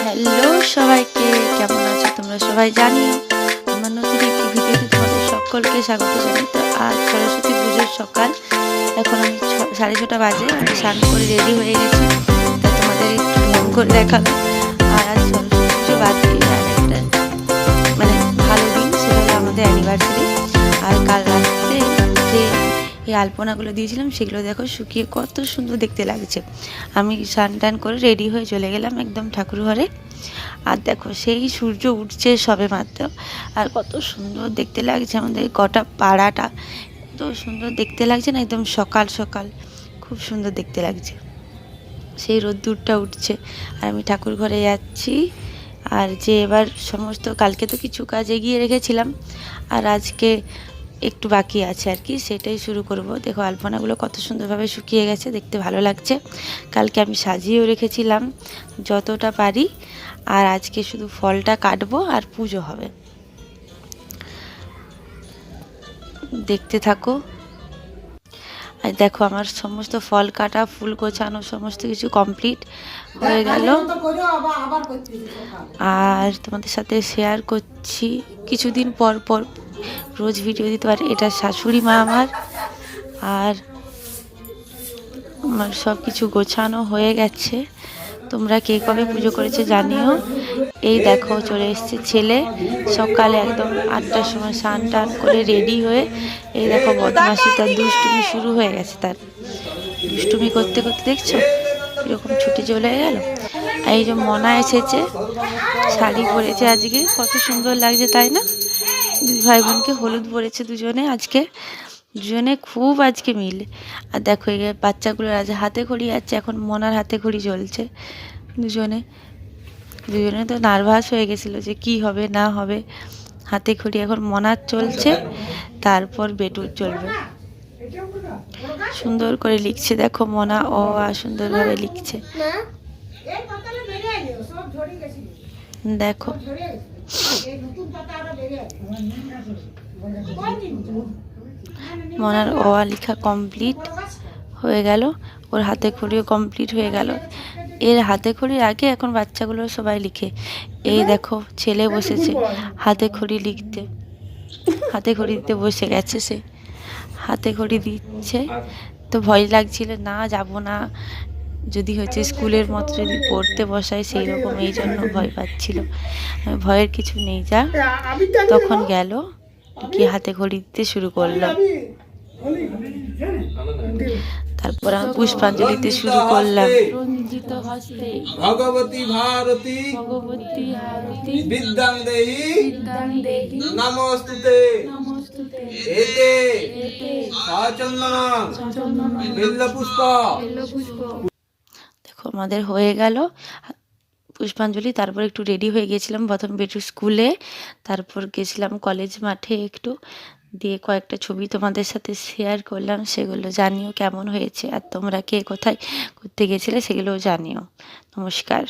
Hello সবাইকে, কেমন আছো তোমরা সবাই? জানিও আমার নতুন একটি ভিডিওতে তোমাদের সকলকে স্বাগত জানাই। তো আজ সরস্বতী পুজোর সকাল, এখন আমি 6:30 বাজে। আমি স্নান করে রেডি হয়ে গেছি, তা তোমাদের একটু ঢং করে দেখানো। আর আজ সরস্বতী পুজো বাদ দিয়ে আর একটা মানে ভালো দিন, সেটা হলো আমাদের অ্যানিভার্সারি। আর কাল রাত্রে যে এই আলপনাগুলো দিয়েছিলাম সেগুলো দেখো শুকিয়ে কত সুন্দর দেখতে লাগছে। আমি স্নান টান করে রেডি হয়ে চলে গেলাম একদম ঠাকুর ঘরে। আর দেখো সেই সূর্য উঠছে সবে মাত্র, আর কত সুন্দর দেখতে লাগছে আমাদের গোটা পাড়াটা। এত সুন্দর দেখতে লাগছে না, একদম সকাল সকাল খুব সুন্দর দেখতে লাগছে। সেই রোদ্দুরটা উঠছে আর আমি ঠাকুর ঘরে যাচ্ছি। আর যে এবার সমস্ত, কালকে তো কিছু কাজ এগিয়ে রেখেছিলাম আর আজকে একটু বাকি আছে আর কি, সেটাই শুরু করব। দেখো আলপনাগুলো কত সুন্দরভাবে শুকিয়ে গেছে, দেখতে ভালো লাগছে। কালকে আমি সাজিয়েও রেখেছিলাম যতটা পারি, আর আজকে শুধু ফলটা কাটবো আর পুজো হবে। দেখতে থাকো। আর দেখো আমার সমস্ত ফল কাটা, ফুল গোছানো সমস্ত কিছু কমপ্লিট হয়ে গেল। আর তোমাদের সাথে শেয়ার করছি, কিছুদিন পর পর রোজ ভিডিও দিতে পারি। এটা শাশুড়ি মা আমার, আর আমার সব কিছু গোছানো হয়ে গেছে। তোমরা কে কবে পুজো করেছে জানিও। এই দেখো চলে এসছে ছেলে, সকালে একদম 8টার সময় স্নান টান করে রেডি হয়ে এই দেখো বদমাশি, তার দুষ্টুমি শুরু হয়ে গেছে। তার দুষ্টুমি করতে করতে দেখছো এরকম ছুটে চলে গেল। এই যে মনা এসেছে, শাড়ি পরেছে আজকে, কত সুন্দর লাগছে তাই না? দুই ভাই বোনকে হলুদ পরেছে দুজনে আজকে, দুজনে খুব আজকে মিল। আর দেখো এই বাচ্চাগুলোর আজ হাতে খড়ি আছে, এখন মনার হাতে খড়ি চলছে। দুজনে দুজনে তো নার্ভাস হয়ে গেছিলো যে কি হবে না হবে। হাতে খড়ি এখন মনার চলছে, তারপর বেটুর চলবে। সুন্দর করে লিখছে দেখো মনা, অ আ সুন্দরভাবে লিখছে। দেখো মনার অ আ লেখা কমপ্লিট হয়ে গেল, ওর হাতে খড়িও কমপ্লিট হয়ে গেল। এর হাতে খড়ির আগে এখন বাচ্চাগুলো সবাই লিখে। এই দেখো ছেলে বসেছে হাতে খড়ি লিখতে, হাতে খড়ি দিতে বসে গেছে সে, হাতে খড়ি দিচ্ছে। তো ভয় লাগছিল, না যাব না, যদি হচ্ছে স্কুলের মতো যদি পড়তে বসায় সেই রকম, এই জন্য ভয় পাচ্ছিল। ভয়ের কিছু নেই, যা। তখন গেল কি হাতে খড়ি দিতে শুরু করলো। তারপর আমি পুষ্পাঞ্জলিতে শুরু করলাম। রঞ্জিত হস্তে ভগবতী ভারতী ভগবতী আরতি বিদ্যাং দেহি নমস্তুতে নমস্তুতে এতে সচন্দন বিল্ল পুষ্প। দেখো আমাদের হয়ে গেল পুষ্পাঞ্জলি। তারপর একটু রেডি হয়ে গেছিলাম, প্রথম বেটু স্কুলে, তারপর গেছিলাম কলেজ মাঠে একটু, দিয়ে কয়েকটা ছবি তোমাদের সাথে শেয়ার করলাম। সেগুলো জানিও কেমন হয়েছে, আর তোমরা কে কোথায় ঘুরতে গেছিলে সেগুলোও জানিও। নমস্কার।